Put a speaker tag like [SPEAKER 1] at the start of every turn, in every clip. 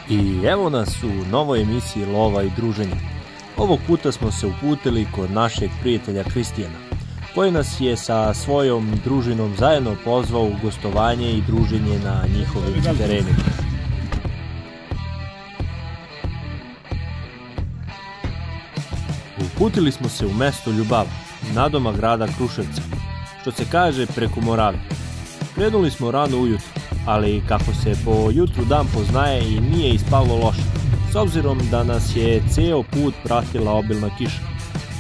[SPEAKER 1] I evo nas u novoj emisiji Lova i druženja. Ovog puta smo se uputili kod našeg prijatelja Kristijana, koji nas je sa svojom družinom zajedno pozvao u gostovanje i druženje na njihovim terenima. Uputili smo se u mesto Ljubava, nadomak grada Kruševca, što se kaže preko Morave. Krenuli smo rano ujutro, ali kako se po jutru dan poznaje i nije ispalo loše, s obzirom da nas je ceo put pratila obilna kiša.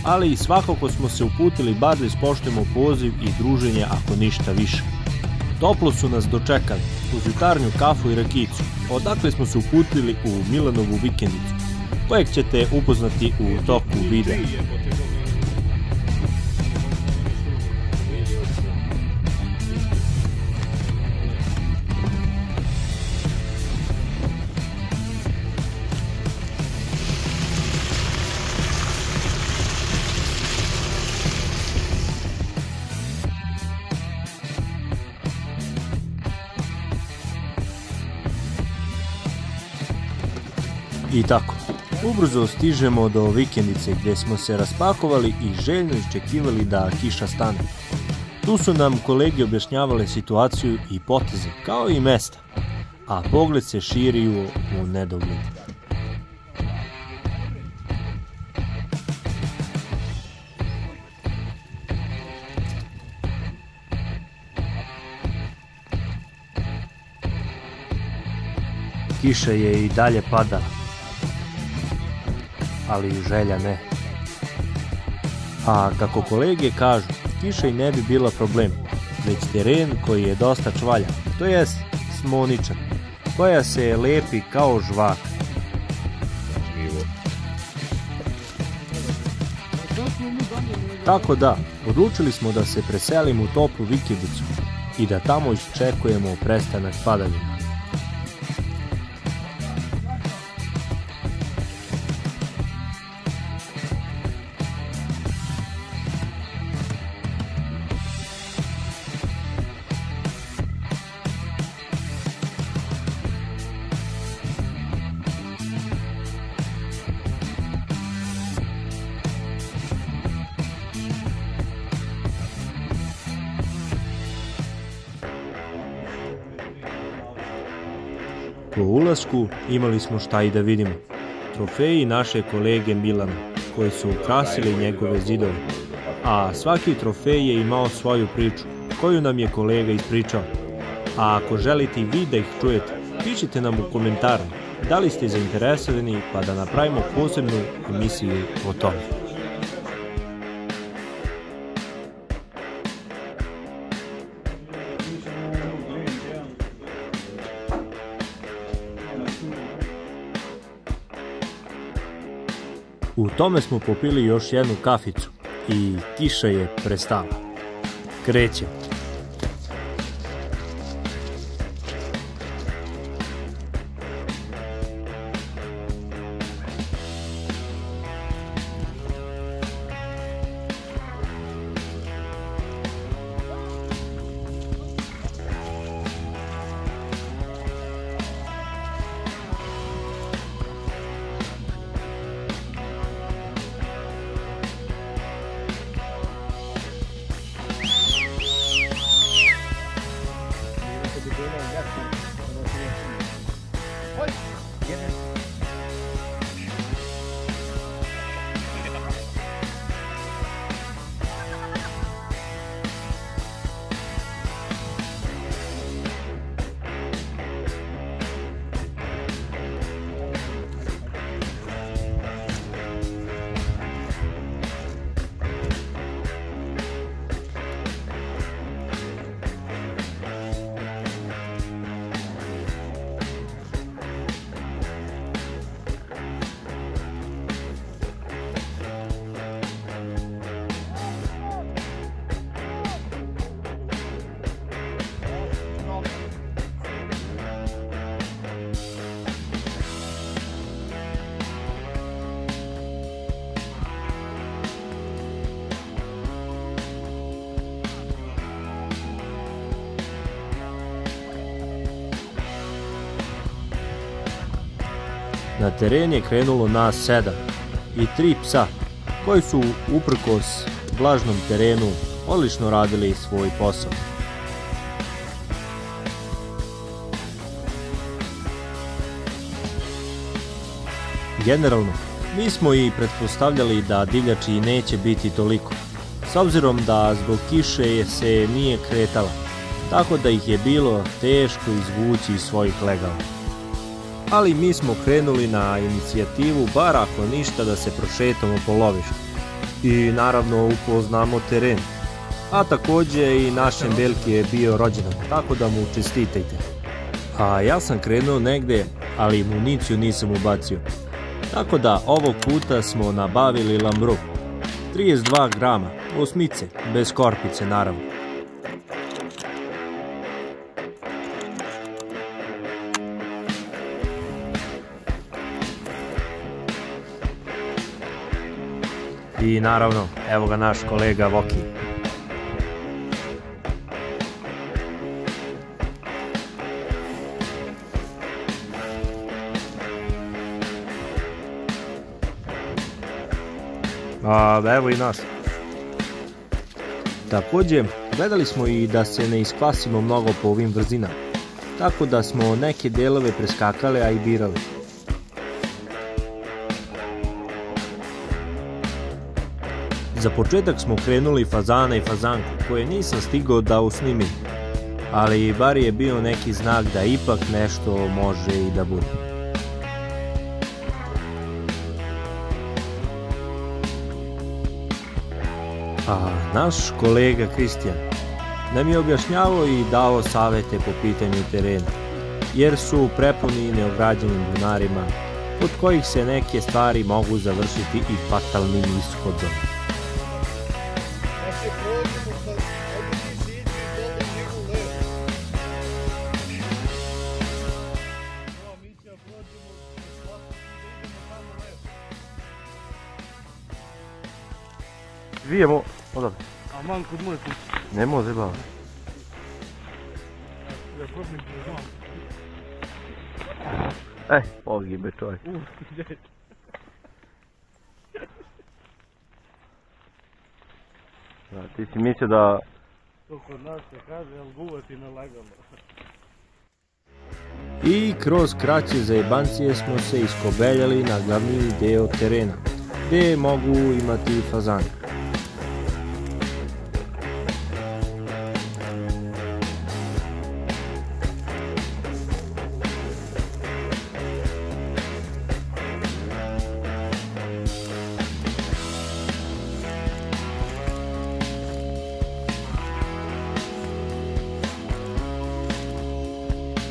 [SPEAKER 1] Ali i svakako smo se uputili bar da ispoštujemo poziv i druženje ako ništa više. Toplo su nas dočekali, uz jutarnju kafu i rakijicu, odakle smo se uputili u Milanovu vikendicu, kojeg ćete upoznati u toku videa. I tako, ubrzo stižemo do vikendice gdje smo se raspakovali i željno iščekivali da kiša stane. Tu su nam kolege objašnjavale situaciju i poteze, kao i mesta, a pogled se širio u nedogled. Kiša je i dalje padala, ali želja ne. A kako kolege kažu, kiša i ne bi bila problem, već teren koji je dosta čvaljan, to jest smoničan, koja se lepi kao žvak. Tako da, odlučili smo da se preselimo u toplu vikendicu i da tamo iščekujemo prestanak padavina. Po ulasku imali smo šta i da vidimo. Trofeji naše kolege Milana, koji su ukrasili njegove zidove. A svaki trofej je imao svoju priču, koju nam je kolega ispričao. A ako želite i vi da ih čujete, pišite nam u komentaru da li ste zainteresovani pa da napravimo posebnu emisiju o tome. U tome smo popili još jednu kaficu i kiša je prestala. Krećemo. Na teren je krenulo nas 7 i 3 psa, koji su uprkos vlažnom terenu odlično radili svoj posao. Generalno, mi smo i pretpostavljali da divljači neće biti toliko, s obzirom da zbog kiše se nije kretala, tako da ih je bilo teško izvući iz svojih legala. Ali mi smo krenuli na inicijativu, bar ako ništa, da se prošetamo po lovištu i naravno upoznamo teren. A takođe i naš Belki je bio rođendan, tako da mu čestitajte. A ja sam krenuo negde, ali municiju nisam ubacio. Tako da ovog puta smo nabavili lambru. 32 grama, osmice, bez korpice naravno. I naravno, evo ga naš kolega Voki. A evo i nas. Takođe, gledali smo i da se ne iskvasimo mnogo po ovim brzinama, tako da smo neke delove preskakali, a i birali. Za početak smo krenuli fazana i fazanku, koje nisam stigao da usnimim, ali bar je bio neki znak da ipak nešto može i da bude. A naš kolega Kristijan nam je objašnjavao i dao savete po pitanju terena, jer su prepuni neograđenim bunarima, od kojih se neke stvari mogu završiti i fatalnim ishodom. Vijemo odavde.
[SPEAKER 2] Aman kod moje kuće.
[SPEAKER 1] Ne može ba. Pogibe čovjek. Ti si mislio da...
[SPEAKER 2] To kod nas se kaže, ali guvati nalagano.
[SPEAKER 1] I kroz kraće zajebancije smo se iskobeljali na glavni deo terena, gde mogu imati fazane.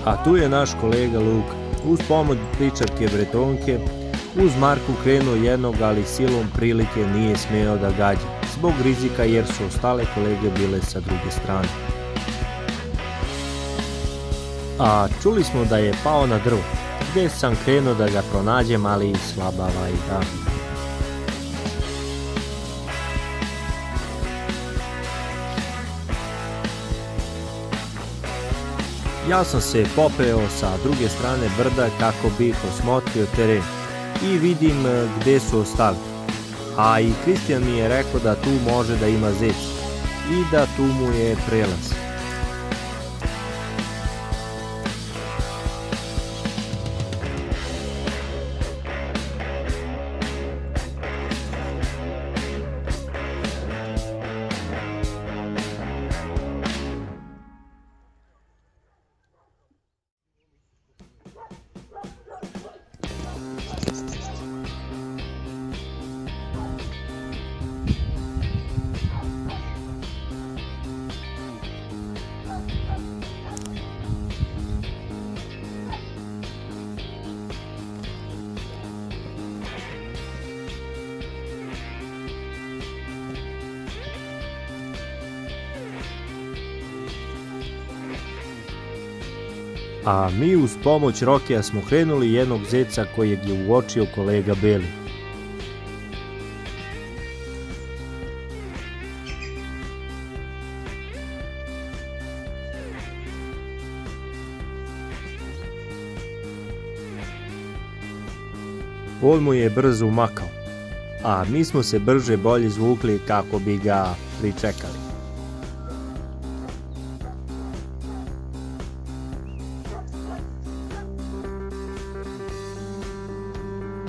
[SPEAKER 1] A tu je naš kolega Luka, uz pomoć pričarke Bretonke, uz Marku krenuo jednog, ali silom prilike nije smeo da gađa, zbog rizika jer su ostale kolege bile sa druge strane. A čuli smo da je pao na drvo, gde sam krenuo da ga pronađem, ali slabava i da. Ja sam se popeo sa druge strane brda kako bih osmotrio teren i vidim gde su ostali. A i Kristijan mi je rekao da tu može da ima zec i da tu mu je prelaz. A mi uz pomoć Rokija smo krenuli jednog zeca kojeg je uočio kolega Beli. On mu je brzo umakao, a mi smo se brže bolje zvukli kako bi ga pričekali.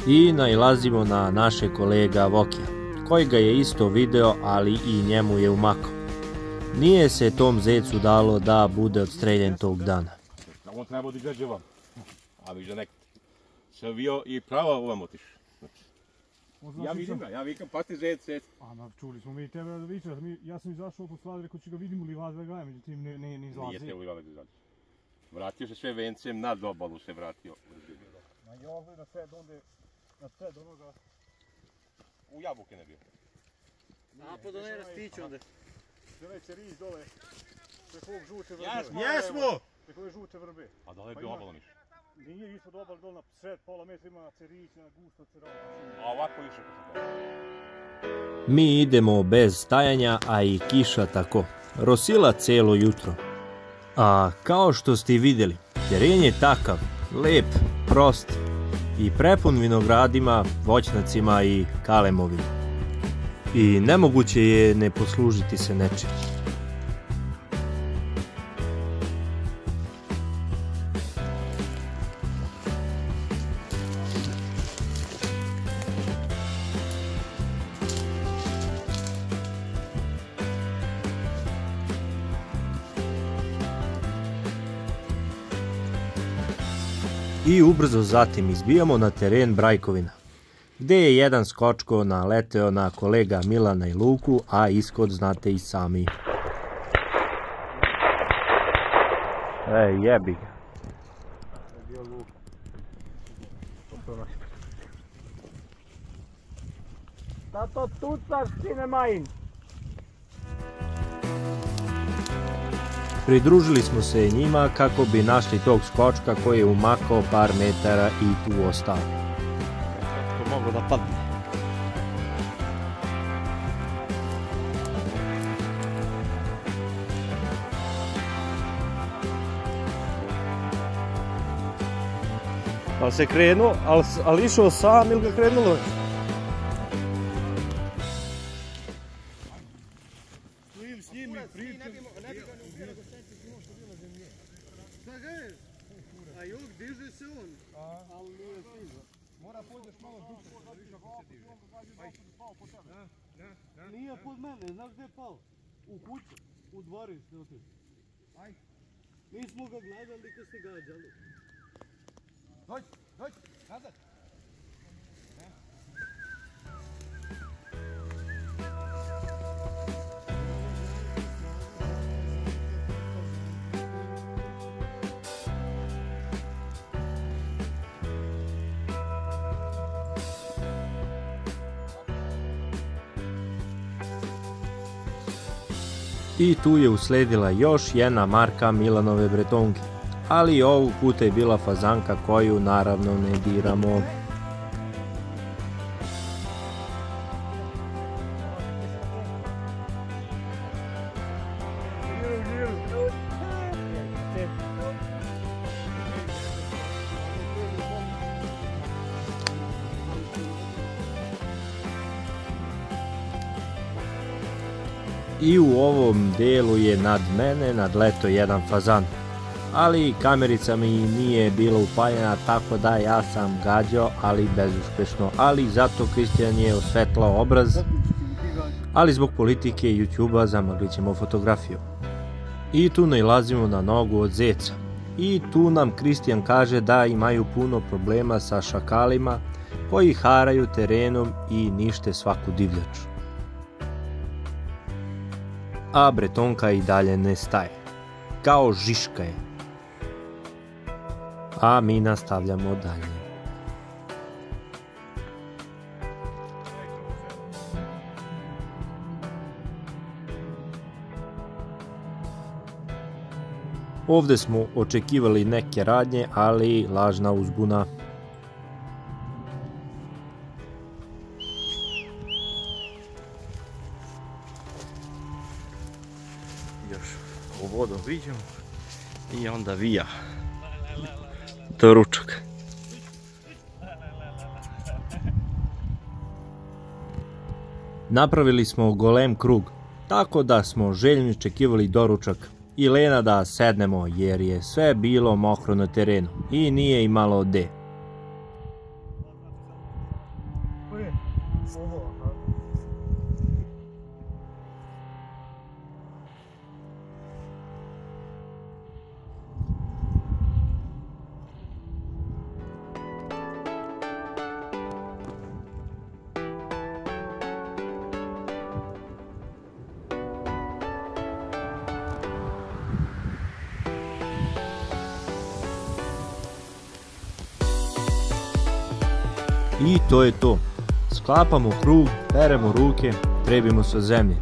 [SPEAKER 1] I nailazimo na naše kolega Vokija, koji ga je isto video, ali i njemu je umakao. Nije se tom zecu dalo da bude odstreljen tog dana.
[SPEAKER 3] On treba da izađe vam, a viš da nekad se vio i pravo ovam otiš. Ja vidim ga, ja vikam, pati zec, zec.
[SPEAKER 2] A čuli smo mi tebe da vičeš, ja sam izašao po sladu, rekao ću ga vidim u livadu da gaje, međutim ne izlazi.
[SPEAKER 3] Nije te u livadu da izlazi. Vratio se sve vencem, nad obalu se vratio.
[SPEAKER 2] Na jogu i na sred onde, na sred onoga.
[SPEAKER 3] U jabuke ne bio.
[SPEAKER 4] Napad onaj rastić onda.
[SPEAKER 2] Dole će riz dole, preko ovog žute vrbe.
[SPEAKER 3] Jesmo!
[SPEAKER 2] Preko ove žute vrbe.
[SPEAKER 3] A da li je bio obalo niš?
[SPEAKER 2] Nije ispod obal dole na sred pola metra ima cerić, na gusto cerova.
[SPEAKER 3] A ovako više kako se.
[SPEAKER 1] Mi idemo bez stajanja, a i kiša tako. Rosila celo jutro. A kao što ste vidjeli, teren je takav, lep, prost i prepun vinogradima, voćnacima i kalemovima. I nemoguće je ne poslužiti se nečim. I ubrzo zatim izbijamo na teren Brajkovina, gde je jedan skočko naleteo na kolega Milana i Luku, a ishod znate i sami. Jebi ga.
[SPEAKER 4] Tato tucaš, sine majin!
[SPEAKER 1] Pridružili smo se njima kako bi našli tog skočka koji je umakao par metara i tu ostao.
[SPEAKER 4] To mogu da padne.
[SPEAKER 2] Ali se krenuo, ali išao sam ili ga krenulo? S njim i pričam. A jog, diže se on, ali nije stiža. Mora pođeš malo duše, da viš kako se diže. Nije pod mene, znaš gdje je pao? U kuću, u dvorište otišao. Mi smo ga gledali kad se gađali. Dođi, nazad.
[SPEAKER 1] I tu je usledila još jedna marka Milanove bretonke, ali ovog puta je bila fazanka koju naravno ne diramo. I u ovom delu je nad mene nadletao jedan fazan, ali kamerica mi nije bila upaljena, tako da ja sam gađao, ali bezuspešno, ali zato Kristijan je osvetlao obraz, ali zbog politike YouTube-a zamaglit ćemo fotografiju. I tu nailazimo na nogu od zeca. I tu nam Kristijan kaže da imaju puno problema sa šakalima koji haraju terenom i nište svaku divljač. A bretonka i dalje ne staje. Kao žiška je. A mi nastavljamo dalje. Ovdje smo očekivali neke radnje, ali lažna uzbuna.
[SPEAKER 4] Još u vodu viđamo i onda vija do ručak.
[SPEAKER 1] Napravili smo golem krug, tako da smo željno očekivali doručak i Lena da sednemo jer je sve bilo mokro na terenu i nije imalo gde. I to je to. Sklapamo krug, peremo ruke, trebimo sa zemlje.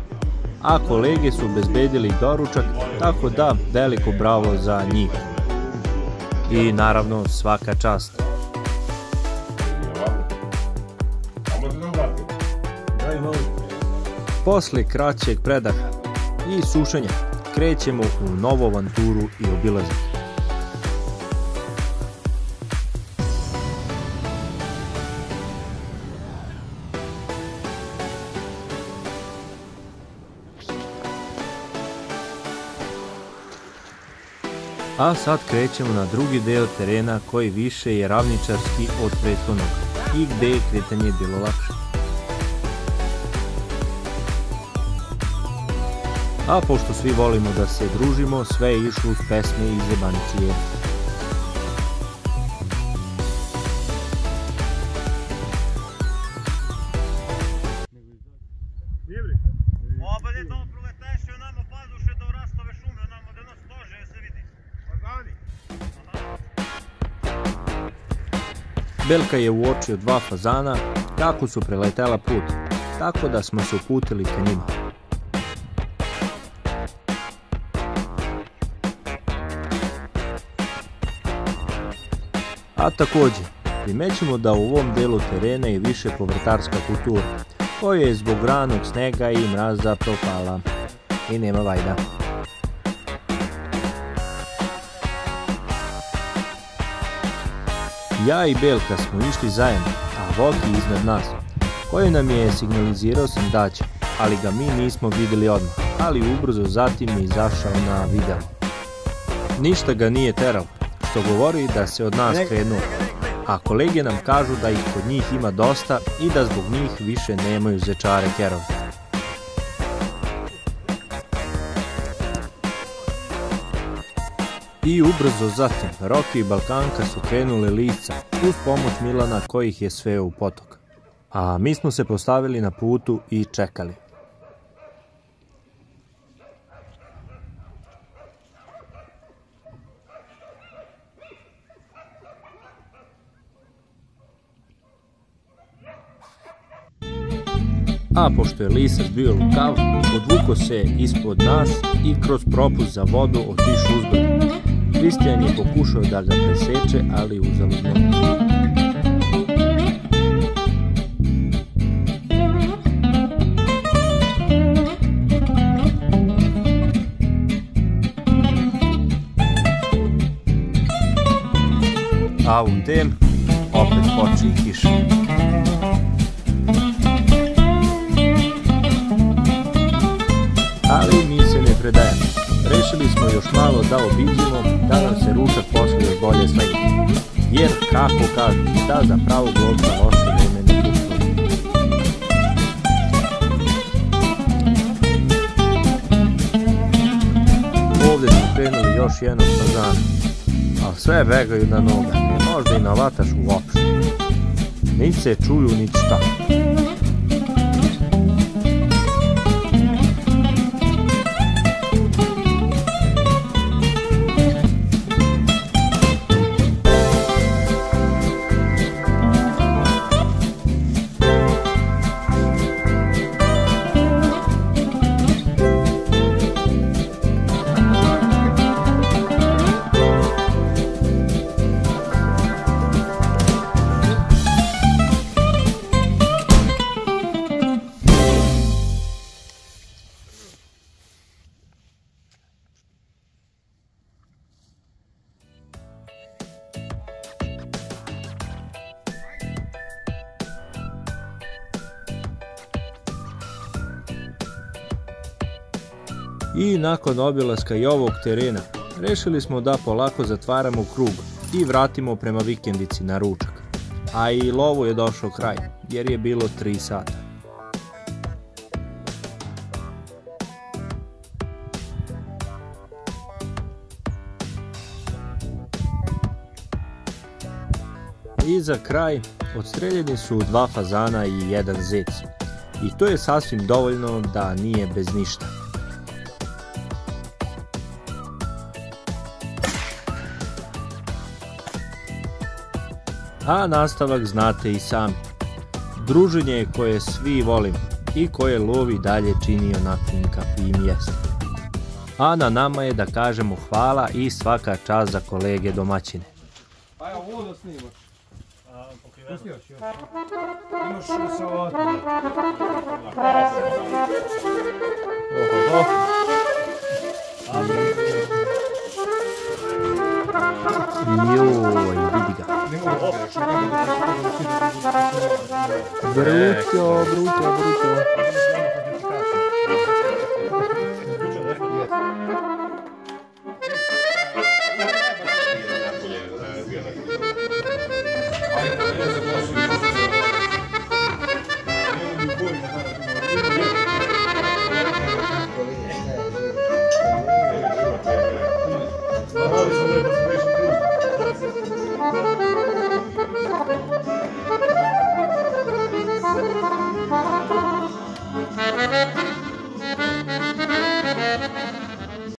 [SPEAKER 1] A kolege su obezbedili doručak, tako da veliko bravo za njih. I naravno svaka čast. Posle kraćeg predaha i sušenja krećemo u novu avanturu i obilazak. A sad krećemo na drugi deo terena koji više je ravničarski od prethodnog i gde je kretanje bilo lakše. A pošto svi volimo da se družimo, sve je išlo uz pesme i zebancije. Belka je uočio 2 fazana kako su preletela put, tako da smo se uputili ka njima. A takođe, primećemo da u ovom delu terena je više povrtarska kultura, koja je zbog ranog snega i mraza propala i nema vajda. Ja i Belka smo išli zajedno, a Voki iznad nas, koji nam je signalizirao srdaće, ali ga mi nismo videli odmah, ali ubrzo zatim je izašao na video. Ništa ga nije teralo, što govori da se od nas krenuo, a kolege nam kažu da ih kod njih ima dosta i da zbog njih više nemaju zečare kerove. I ubrzo zatim, Roki i Balkanka su krenuli lica uz pomoć Milana koji ih je sveo u potok. A mi smo se postavili na putu i čekali. A pošto je lisac bio lukav, odvuko se ispod nas i kroz propust za vodu otišao uzbrdo. Kristijan je pokušao da ga preseče, ali uzaludno. A u tem opet poči i kiša. Ali mi se ne predajemo. Rešili smo još malo da obiđemo, da nam se ručak posle još bolje sledi. Jer, kako kažu, da za pravog lovca loše vreme ne postoji. Ovde smo krenuli još jednog fazana, ali sve begaju na noga, ne možda i navataš uopšte. Niti se čuju, niti šta. I nakon obilaska i ovog terena, rešili smo da polako zatvaramo krug i vratimo prema vikendici na ručak. A i lovu je došao kraj, jer je bilo 3 sata. I za kraj, odstreljeni su 2 fazana i 1 zec. I to je sasvim dovoljno da nije bez ništa. A nastavak znate i sami. Druženje koje svi volimo i koje lov i dalje čini onakvim kakvim jeste. A na nama je da kažemo hvala i svaka čast za kolege domaćine.
[SPEAKER 2] Ajde, ovo da snimaš. Pustio još. Imaš sa ovako.
[SPEAKER 1] Joj, vidi ga. Brućo.
[SPEAKER 5] Thank you.